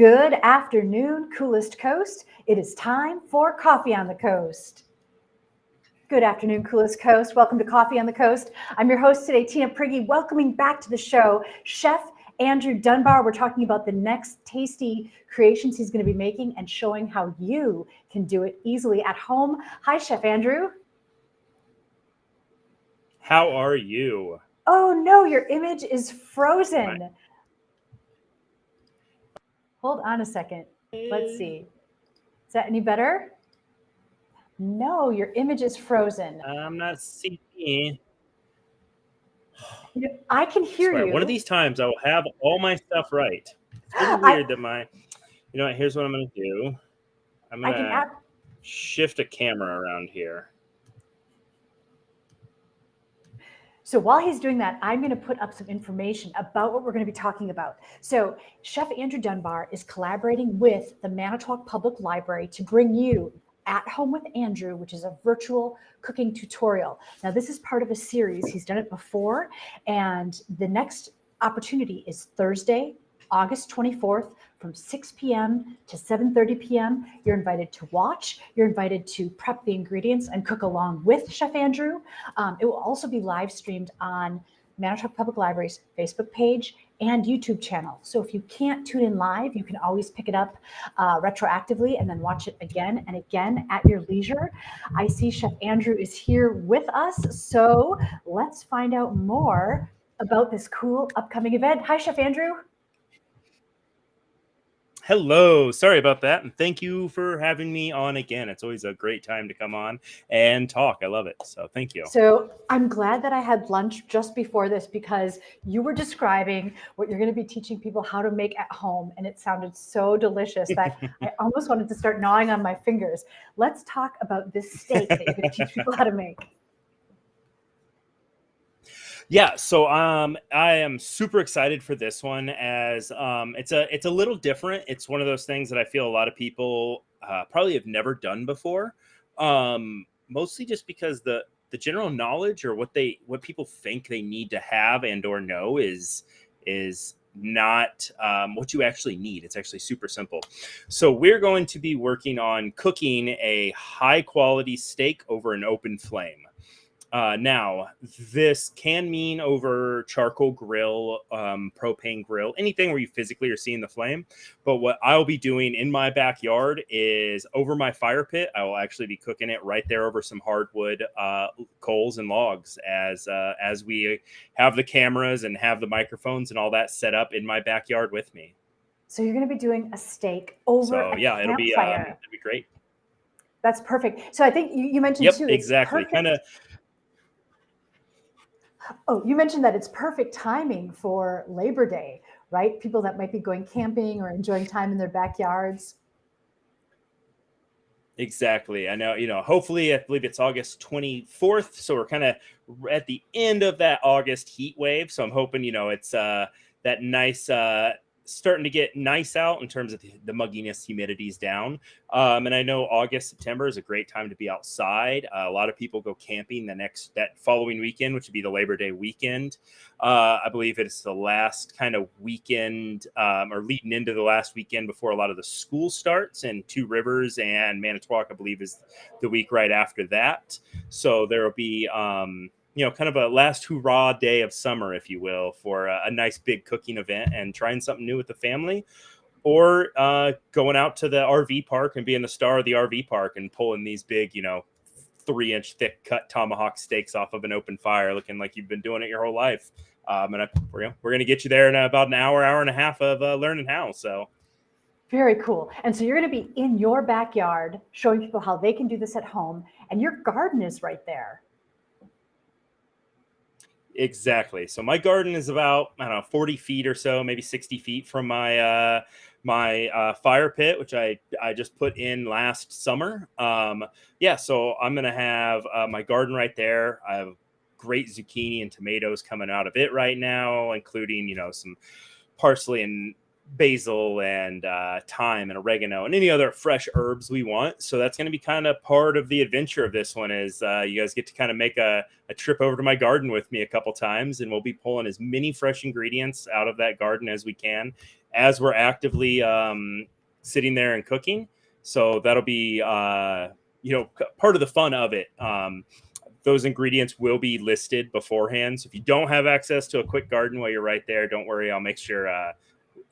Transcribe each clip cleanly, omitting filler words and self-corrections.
Good afternoon, Coolest Coast. It is time for Coffee on the Coast. Good afternoon, Coolest Coast. Welcome to Coffee on the Coast. I'm your host today, Tina Prigge. Welcoming back to the show, Chef Andrew Dunbar. We're talking about the next tasty creations he's going to be making and showing how you can do it easily at home. Hi, Chef Andrew. How are you? Oh no, your image is frozen. Hold on a second. Let's see. Is that any better? No, your image is frozen. I'm not seeing. I can hear you. One of these times I will have all my stuff right. It's really weird that you know what, here's what I'm going to do. I'm going to shift a camera around here. So while he's doing that, I'm going to put up some information about what we're going to be talking about. So Chef Andrew Dunbar is collaborating with the Manitowoc Public Library to bring you At Home with Andrew, which is a virtual cooking tutorial. Now, this is part of a series. He's done it before, and the next opportunity is Thursday, August 24th from 6 p.m. to 7:30 p.m. You're invited to watch. You're invited to prep the ingredients and cook along with Chef Andrew. It will also be live streamed on Manitowoc Public Library's Facebook page and YouTube channel. So if you can't tune in live, you can always pick it up retroactively and then watch it again and again at your leisure. I see Chef Andrew is here with us, so let's find out more about this cool upcoming event. Hi, Chef Andrew. Hello, sorry about that, and thank you for having me on again. It's always a great time to come on and talk. I love it, so thank you. So I'm glad that I had lunch just before this because you were describing what you're going to be teaching people how to make at home, and it sounded so delicious that I almost wanted to start gnawing on my fingers. Let's talk about this steak that you're going to teach people how to make. Yeah, so I am super excited for this one as it's a little different. It's one of those things that I feel a lot of people probably have never done before. Mostly just because the general knowledge or what people think they need to have and or know is not what you actually need. It's actually super simple. So we're going to be working on cooking a high quality steak over an open flame. Now, this can mean over charcoal grill, propane grill, anything where you physically are seeing the flame. But what I'll be doing in my backyard is over my fire pit. I will actually be cooking it right there over some hardwood coals and logs as we have the cameras and have the microphones and all that set up in my backyard with me. So you're going to be doing a steak over a campfire. It'll be great. That's perfect. So I think you mentioned too. Exactly. Kind of. Oh, you mentioned that it's perfect timing for Labor Day, right? People that might be going camping or enjoying time in their backyards. Exactly. I know, hopefully I believe it's August 24th. So we're kind of at the end of that August heat wave. So I'm hoping, it's that nice, starting to get nice out in terms of the mugginess, humidity's down. And I know August, September is a great time to be outside. A lot of people go camping that following weekend, which would be the Labor Day weekend. I believe it's the last kind of weekend or leading into the last weekend before a lot of the school starts, and Two Rivers and Manitowoc, I believe, is the week right after that. So there will be, kind of a last hurrah day of summer, if you will, for a nice big cooking event and trying something new with the family, or going out to the RV park and being the star of the RV park and pulling these big, 3-inch thick cut tomahawk steaks off of an open fire, looking like you've been doing it your whole life. And we're going to get you there in about an hour and a half of learning how. So. Very cool. And so you're going to be in your backyard showing people how they can do this at home, and your garden is right there. Exactly. So my garden is about, 40 feet or so, maybe 60 feet from my fire pit, which I just put in last summer. So I'm going to have my garden right there. I have great zucchini and tomatoes coming out of it right now, including, some parsley and basil and thyme and oregano and any other fresh herbs we want. So that's going to be kind of part of the adventure of this one is you guys get to kind of make a trip over to my garden with me a couple times, and we'll be pulling as many fresh ingredients out of that garden as we can as we're actively sitting there and cooking. So that'll be, part of the fun of it. Those ingredients will be listed beforehand. So if you don't have access to a quick garden while you're right there, don't worry. I'll make sure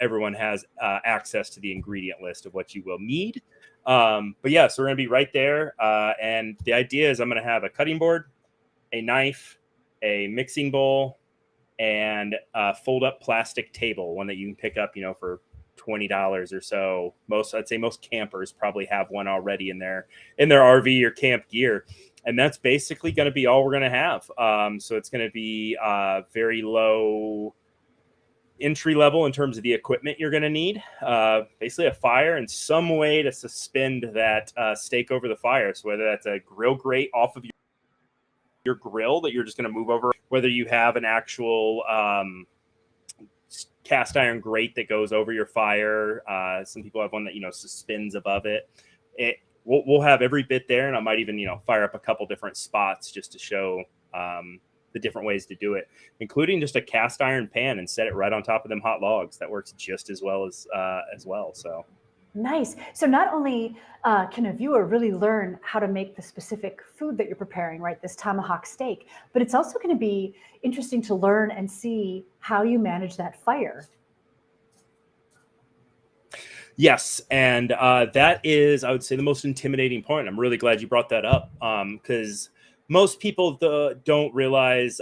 everyone has access to the ingredient list of what you will need. But yeah, so we're going to be right there. And the idea is I'm going to have a cutting board, a knife, a mixing bowl, and a fold up plastic table, one that you can pick up, for $20 or so. I'd say most campers probably have one already in their RV or camp gear. And that's basically going to be all we're going to have. So it's going to be very low entry level in terms of the equipment you're going to need. Basically a fire and some way to suspend that steak over the fire. So whether that's a grill grate off of your grill that you're just going to move over, whether you have an actual cast iron grate that goes over your fire. Some people have one that, suspends above it. We'll have every bit there, and I might even, fire up a couple different spots just to show the different ways to do it, including just a cast iron pan and set it right on top of them hot logs. That works just as well as well. So nice. So not only can a viewer really learn how to make the specific food that you're preparing, right, this tomahawk steak, but it's also going to be interesting to learn and see how you manage that fire. Yes, and that is, I would say, the most intimidating point. I'm really glad you brought that up because most people don't realize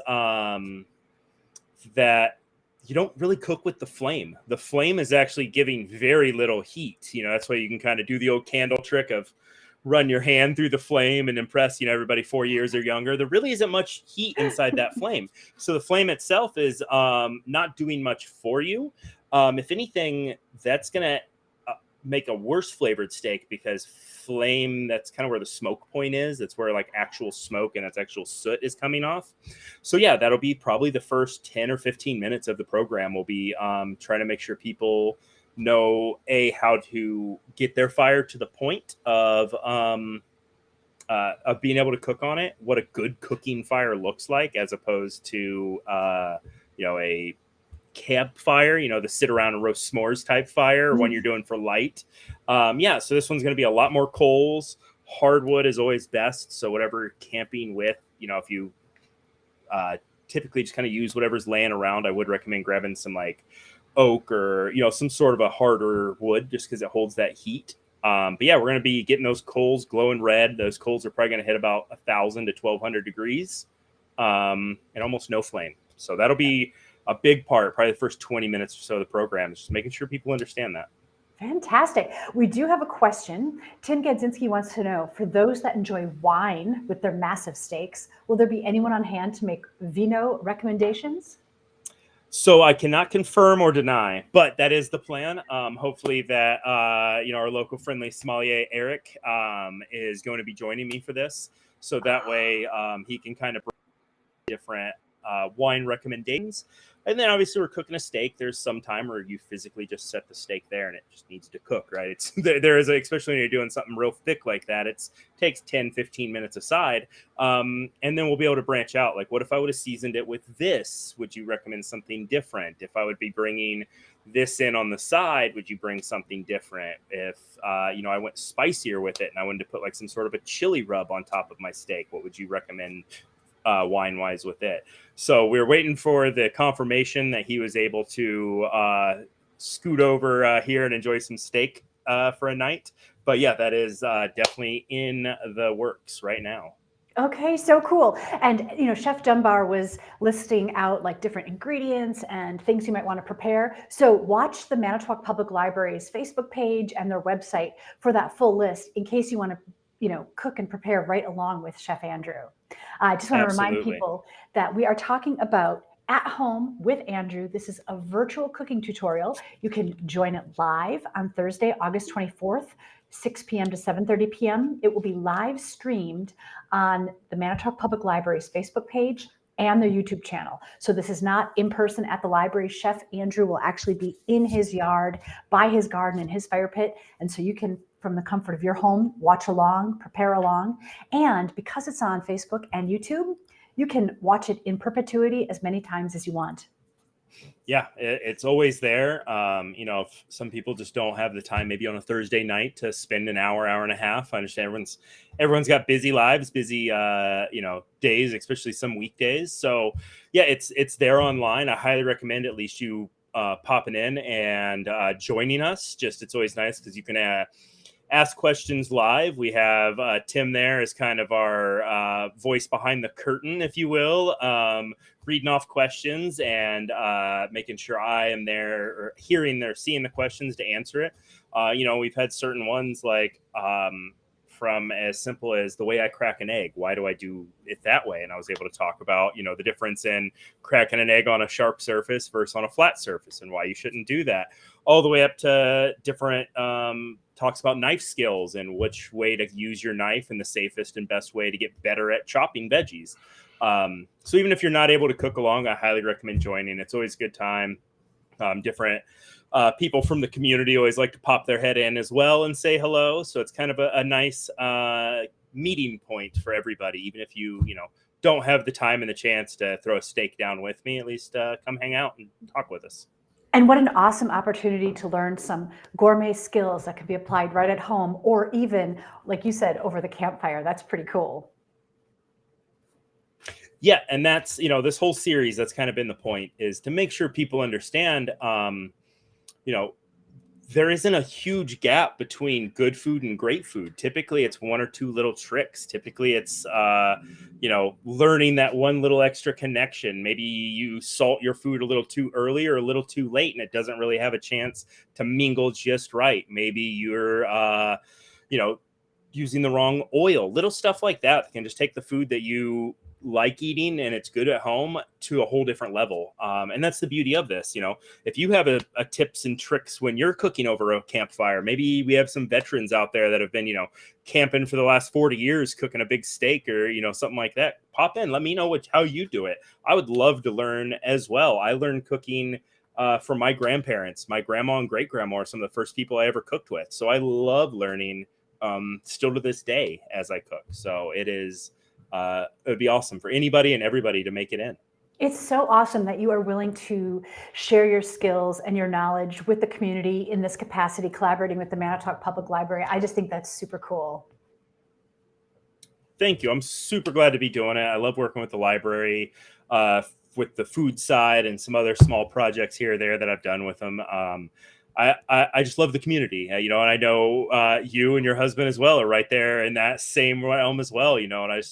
that you don't really cook with the flame. The flame is actually giving very little heat. That's why you can kind of do the old candle trick of run your hand through the flame and impress, everybody 4 years or younger. There really isn't much heat inside that flame. So the flame itself is not doing much for you. If anything, that's going to make a worse flavored steak because flame, that's kind of where the smoke point is. That's where like actual smoke and its actual soot is coming off. So yeah, that'll be probably the first 10 or 15 minutes of the program. We'll be trying to make sure people know how to get their fire to the point of being able to cook on it, what a good cooking fire looks like, as opposed to a campfire, the sit around and roast s'mores type fire, when you're doing for light. So this one's going to be a lot more coals. Hardwood is always best. So whatever you're camping with, if you typically just kind of use whatever's laying around, I would recommend grabbing some like oak or, some sort of a harder wood just because it holds that heat. But yeah, we're going to be getting those coals glowing red. Those coals are probably going to hit about 1,000 to 1,200 degrees and almost no flame. So that'll be a big part, probably the first 20 minutes or so of the program, is just making sure people understand that. Fantastic. We do have a question. Tim Gadzinski wants to know, for those that enjoy wine with their massive steaks, will there be anyone on hand to make vino recommendations? So I cannot confirm or deny, but that is the plan. Hopefully that, our local friendly sommelier, Eric, is going to be joining me for this. So that way he can kind of bring different wine recommendations. And then obviously we're cooking a steak. There's some time where you physically just set the steak there and it just needs to cook, right? It's there is especially when you're doing something real thick like that, it takes 10, 15 minutes aside. And then we'll be able to branch out. Like, what if I would have seasoned it with this? Would you recommend something different? If I would be bringing this in on the side, would you bring something different? If, I went spicier with it and I wanted to put like some sort of a chili rub on top of my steak, what would you recommend wine-wise with it? So we're waiting for the confirmation that he was able to scoot over here and enjoy some steak for a night. But yeah, that is definitely in the works right now. Okay, so cool. And, Chef Dunbar was listing out like different ingredients and things you might want to prepare. So watch the Manitowoc Public Library's Facebook page and their website for that full list in case you want to cook and prepare right along with Chef Andrew. I just want to remind people that we are talking about At Home with Andrew. This is a virtual cooking tutorial. You can join it live on Thursday, August 24th, 6 p.m. to 7:30 p.m. It will be live streamed on the Manitowoc Public Library's Facebook page and their YouTube channel. So this is not in person at the library. Chef Andrew will actually be in his yard, by his garden, in his fire pit. And so you can, from the comfort of your home, watch along, prepare along. And because it's on Facebook and YouTube, you can watch it in perpetuity as many times as you want. Yeah, it's always there. If some people just don't have the time, maybe on a Thursday night, to spend an hour and a half. I understand everyone's got busy lives, busy days, especially some weekdays. So yeah, it's there online. I highly recommend at least you popping in and joining us. It's always nice because you can ask questions live. We have Tim there as kind of our voice behind the curtain, if you will, reading off questions and making sure I am there, or seeing the questions to answer it. We've had certain ones like from as simple as the way I crack an egg. Why do I do it that way? And I was able to talk about, the difference in cracking an egg on a sharp surface versus on a flat surface and why you shouldn't do that, all the way up to different talks about knife skills and which way to use your knife and the safest and best way to get better at chopping veggies. So even if you're not able to cook along, I highly recommend joining. It's always a good time. Different people from the community always like to pop their head in as well and say hello. So it's kind of a nice meeting point for everybody. Even if you don't have the time and the chance to throw a steak down with me, at least come hang out and talk with us. And what an awesome opportunity to learn some gourmet skills that can be applied right at home, or even, like you said, over the campfire. That's pretty cool. Yeah, and that's, this whole series, that's kind of been the point, is to make sure people understand, there isn't a huge gap between good food and great food. Typically, it's one or two little tricks. Typically, it's, learning that one little extra connection. Maybe you salt your food a little too early or a little too late, and it doesn't really have a chance to mingle just right. Maybe you're, using the wrong oil. Little stuff like that can just take the food that you like eating and it's good at home to a whole different level. And that's the beauty of this. If you have a tips and tricks when you're cooking over a campfire, maybe we have some veterans out there that have been, camping for the last 40 years, cooking a big steak or, something like that. Pop in, let me know how you do it. I would love to learn as well. I learned cooking from my grandparents. My grandma and great grandma are some of the first people I ever cooked with. So I love learning still to this day as I cook. So it would be awesome for anybody and everybody to make it in. It's so awesome that you are willing to share your skills and your knowledge with the community in this capacity, collaborating with the Manitowoc Public Library. I just think that's super cool. Thank you. I'm super glad to be doing it. I love working with the library, with the food side and some other small projects here or there that I've done with them. I just love the community, and I know you and your husband as well are right there in that same realm as well, and I'm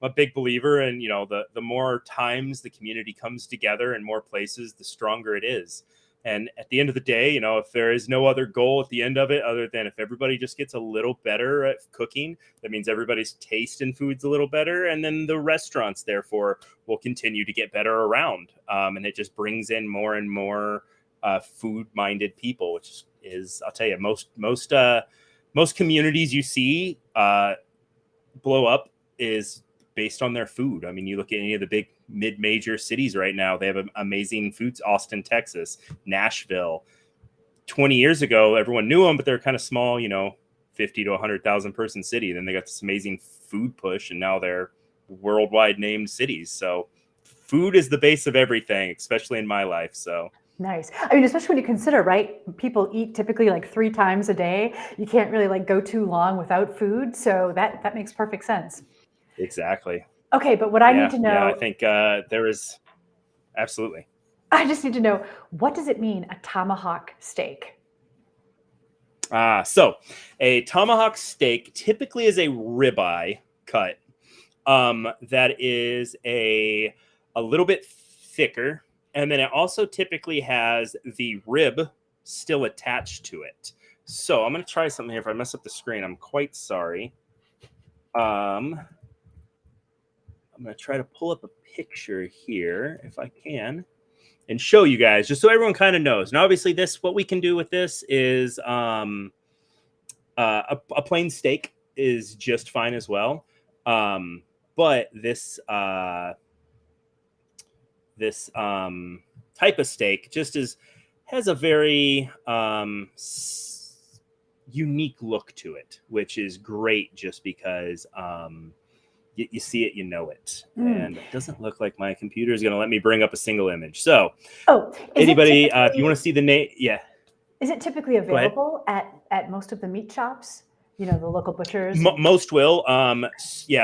a big believer in, the more times the community comes together in more places, the stronger it is. And at the end of the day, if there is no other goal at the end of it, other than if everybody just gets a little better at cooking, that means everybody's taste in food's a little better. And then the restaurants, therefore, will continue to get better around. And it just brings in more and more food-minded people, which is, I'll tell you, most communities you see blow up is based on their food. I mean, you look at any of the big mid-major cities right now, they have amazing foods. Austin, Texas, Nashville. 20 years ago, everyone knew them, but they're kind of small, 50 to 100,000 person city. Then they got this amazing food push, and now they're worldwide named cities. So food is the base of everything, especially in my life. So nice. I mean, especially when you consider, right? People eat typically like 3 times a day. You can't really go too long without food. So that makes perfect sense. Exactly. Okay, but what I need to know. Yeah, I think there is absolutely. I just need to know, what does it mean, a tomahawk steak? So a tomahawk steak typically is a ribeye cut that is a little bit thicker. And then it also typically has the rib still attached to it. So I'm going to try something here. If I mess up the screen, I'm quite sorry. I'm going to try to pull up a picture here if I can and show you guys just so everyone kind of knows. And obviously what we can do with this is a plain steak is just fine as well. But this this type of steak just has a very unique look to it, which is great just because you see it, you know it. And it doesn't look like my computer is going to let me bring up a single image. So anybody, if you want to see the name, Is it typically available at most of the meat shops? The local butchers? Most will.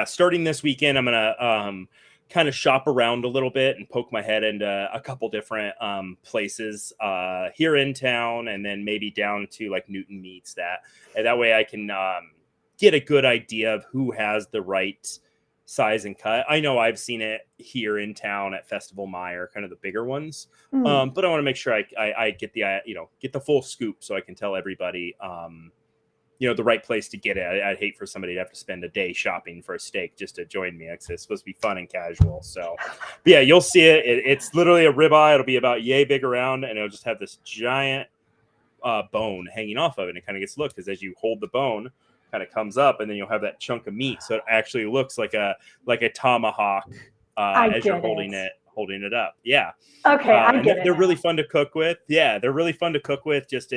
Starting this weekend, I'm going to kind of shop around a little bit and poke my head into a couple different places here in town, and then maybe down to like Newton Meats. That way I can get a good idea of who has the right size and cut. I know I've seen it here in town at Festival Meyer, kind of the bigger ones, but I want to make sure I get the full scoop so I can tell everybody the right place to get it. I'd hate for somebody to have to spend a day shopping for a steak just to join me. It's supposed to be fun and casual. So yeah, you'll see it. It's literally a ribeye. It'll be about yay big around, and it'll just have this giant bone hanging off of it. And it kind of gets looked, because as you hold the bone, kind of comes up, and then you'll have that chunk of meat. So it actually looks like a tomahawk as you're holding it up. Yeah. Okay. I get it. They're really fun to cook with. Yeah. They're really fun to cook with. Just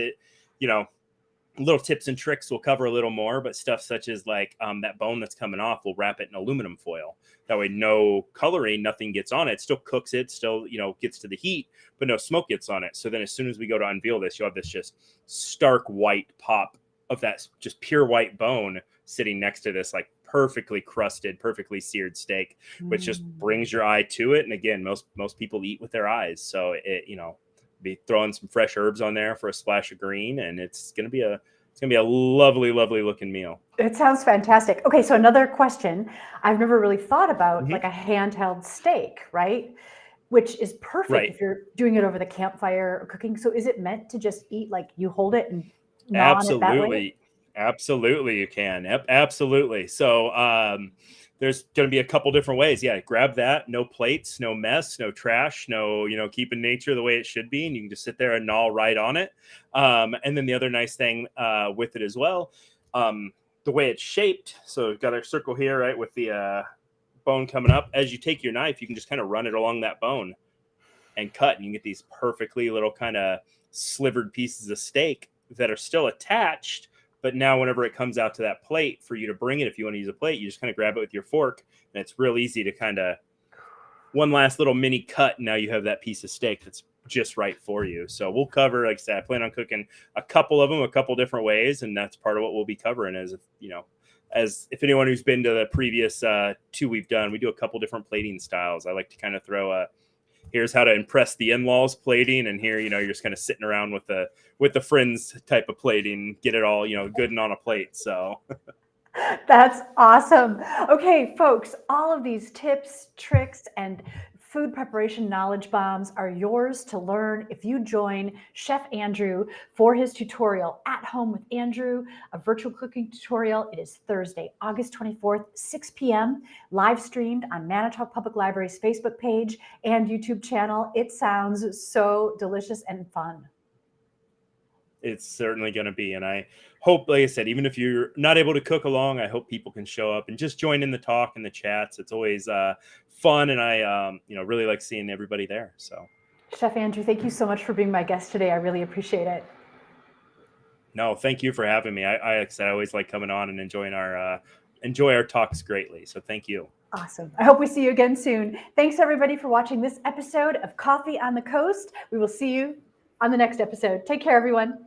little tips and tricks will cover a little more, but stuff such as like that bone that's coming off, we'll wrap it in aluminum foil. That way, no coloring, nothing gets on it. Still cooks it, still, gets to the heat, but no smoke gets on it. So then as soon as we go to unveil this, you'll have this just stark white pop of that just pure white bone sitting next to this like perfectly crusted, perfectly seared steak, which just brings your eye to it. And again, most people eat with their eyes. So it, be throwing some fresh herbs on there for a splash of green, and it's gonna be a lovely looking meal. It sounds fantastic. Okay, so another question. I've never really thought about like a handheld steak, right? Which is perfect if you're doing it over the campfire or cooking. So is it meant to just eat, like you hold it and gnaw on it that way? Absolutely you can. Absolutely. So there's going to be a couple different ways. Yeah, grab that. No plates, no mess, no trash, no, keeping nature the way it should be. And you can just sit there and gnaw right on it. And then the other nice thing with it as well, the way it's shaped. So we've got our circle here, right, with the bone coming up. As you take your knife, you can just kind of run it along that bone and cut. And you get these perfectly little kind of slivered pieces of steak that are still attached. But now whenever it comes out to that plate for you to bring it, if you want to use a plate, you just kind of grab it with your fork, and it's real easy to kind of one last little mini cut. And now you have that piece of steak that's just right for you. So we'll cover, like I said, I plan on cooking a couple of them, a couple different ways. And that's part of what we'll be covering as if anyone who's been to the previous two we've done, we do a couple different plating styles. I like to kind of throw here's how to impress the in-laws plating, and here you're just kind of sitting around with the friends type of plating, get it all good and on a plate. So that's awesome. Okay, folks, all of these tips, tricks, and food preparation knowledge bombs are yours to learn if you join Chef Andrew for his tutorial At Home with Andrew, a virtual cooking tutorial. It is Thursday, August 24th, 6 p.m., live streamed on Manitowoc Public Library's Facebook page and YouTube channel. It sounds so delicious and fun. It's certainly going to be. And I hope, like I said, even if you're not able to cook along, I hope people can show up and just join in the talk and the chats. It's always fun. And I, really like seeing everybody there. So Chef Andrew, thank you so much for being my guest today. I really appreciate it. No, thank you for having me. I like I said, I always like coming on and enjoy our talks greatly. So thank you. Awesome. I hope we see you again soon. Thanks everybody for watching this episode of Coffee on the Coast. We will see you on the next episode. Take care, everyone.